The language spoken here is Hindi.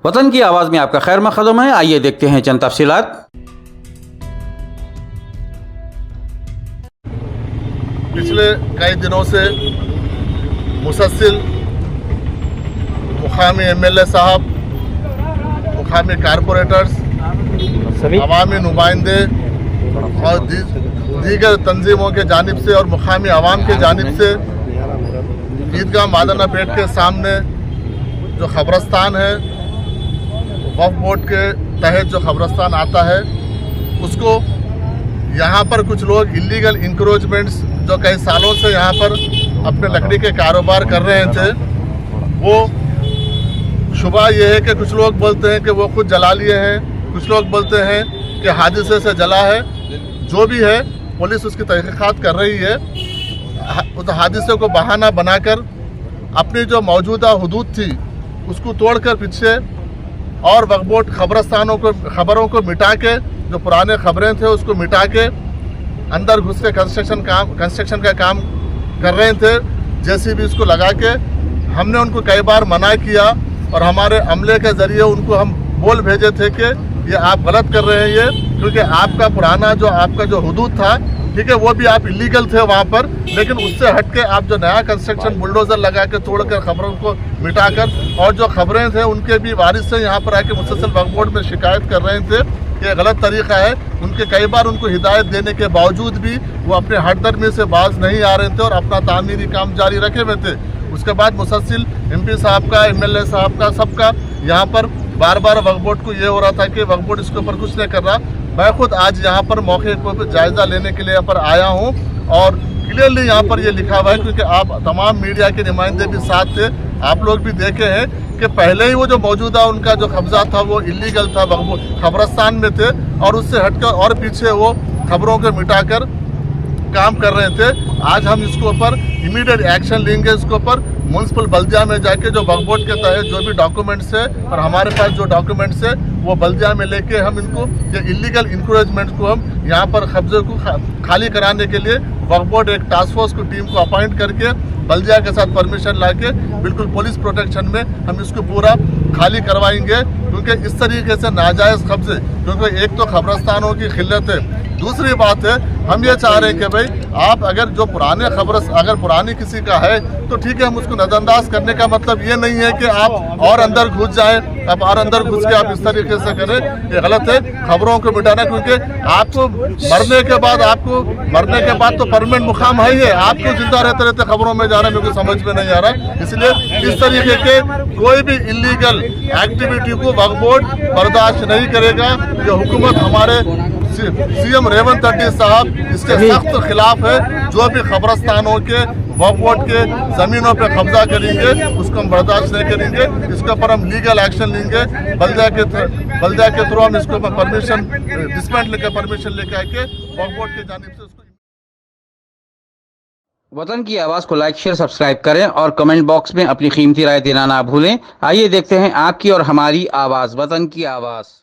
वतन की आवाज़ में आपका खैर मकदम है। आइए देखते हैं चंद तफसीलात। पिछले कई दिनों से मुसलसिल मुकामी एमएलए साहब, मुकामी कारपोरेटर्स, अवामी नुमाइंदे और दीगर तंजीमों के जानिब से और मुकामी आवाम के जानिब से ईदगाह मादाना पेट के सामने जो खबरस्तान है, वक्फ बोर्ड के तहत जो खबरस्तान आता है, उसको यहाँ पर कुछ लोग इलीगल इंक्रोचमेंट्स जो कई सालों से यहाँ पर अपने लकड़ी के कारोबार कर रहे थे, वो शुबा ये है कि कुछ लोग बोलते हैं कि वो खुद जला लिए हैं, कुछ लोग बोलते हैं कि हादसे से जला है। जो भी है, पुलिस उसकी तहकीकात कर रही है। उस हादसे को बहाना बनाकर अपनी जो मौजूदा हुदूद थी उसको तोड़कर पीछे और वक्फ बोर्ड खबरों को मिटा के, जो पुराने खबरें थे उसको मिटा के अंदर घुस के कंस्ट्रक्शन का काम कर रहे थे। जेसीबी इसको लगा के हमने उनको कई बार मना किया और हमारे अमले के ज़रिए उनको हम बोल भेजे थे कि ये आप गलत कर रहे हैं, ये क्योंकि आपका पुराना आपका जो हुदूद था, ठीक है, वो भी आप इलीगल थे वहाँ पर, लेकिन उससे हट के आप जो नया कंस्ट्रक्शन बुलडोज़र लगा के तोड़कर खबरों को मिटाकर, और जो खबरें थे उनके भी वारिस से यहाँ पर आके मुसलसल वक्फ बोर्ड में शिकायत कर रहे थे कि ये गलत तरीका है। उनके कई बार उनको हिदायत देने के बावजूद भी वो अपने हटदर्मी से बाज नहीं आ रहे थे और अपना तामीरी काम जारी रखे हुए थे। उसके बाद मुसलसिल एमपी साहब का, एमएलए साहब का, सबका यहाँ पर बार बार वक्फ बोर्ड को ये हो रहा था कि वक्फ बोर्ड इसके ऊपर कुछ नहीं कर रहा। मैं खुद आज यहाँ पर मौके को जायज़ा लेने के लिए यहाँ पर आया हूँ और क्लियरली यहाँ पर ये लिखा हुआ है, क्योंकि आप तमाम मीडिया के नुमाइंदे भी साथ थे, आप लोग भी देखे हैं कि पहले ही वो जो मौजूदा उनका जो कब्जा था वो इलीगल था, खबरस्तान में थे और उससे हटकर और पीछे वो खबरों को मिटाकर काम कर रहे थे। आज हम इसके ऊपर इमीडिएट एक्शन लेंगे। इसके ऊपर म्यूनसिपल बल्दिया में जाके जो वक्फ बोर्ड के तहत जो भी डॉक्यूमेंट्स है और हमारे पास जो डॉक्यूमेंट्स है वो बल्दिया में लेके हम इनको ये इलीगल इंक्रोचमेंट को हम यहाँ पर कब्जे को खाली कराने के लिए वक्फ बोर्ड एक टास्क फोर्स को टीम को अपॉइंट करके बल्दिया के साथ परमिशन लाके बिल्कुल पुलिस प्रोटेक्शन में हम इसको पूरा खाली करवाएंगे, क्योंकि इस तरीके से नाजायज़ कब्जे, क्योंकि एक तो खबरस्तानों की खिल्लत है, दूसरी बात है हम ये चाह रहे हैं कि भाई आप अगर जो अगर पुरानी किसी का है तो ठीक है, हम उसको नज़रअंदाज करने का मतलब ये नहीं है कि आप और अंदर घुस जाएं, आप और अंदर घुस के आप इस तरीके से करें, ये गलत है। खबरों को मिटाना, क्योंकि आपको मरने के बाद तो परमानेंट मुकाम है ही है, आप क्यों जिंदा रहते रहते खबरों में जाना मेरे को समझ में नहीं आ रहा। इसलिए इस तरीके के कोई भी इलीगल एक्टिविटी को वक्फ बोर्ड बर्दाश्त नहीं करेगा। ये हुकूमत हमारे सीएम रेवंत रेड्डी साहब इसके सख्त खिलाफ है। जो भी खबरस्तानों के वक्फ बोर्ड के जमीनों पे कब्जा करेंगे उसको हम बर्दाश्त नहीं करेंगे। इसके ऊपर हम लीगल एक्शन लेंगे। बल्दिया के थ्रू हम इसको परमिशन डिस्पेंड लेकर परमिशन लेके आके वक्फ बोर्ड की जानिब से उसको। वतन की आवाज़ को लाइक, शेयर, सब्सक्राइब करें और कमेंट बॉक्स में अपनी कीमती राय देना ना भूलें। आइए देखते हैं आपकी और हमारी आवाज़, वतन की आवाज़।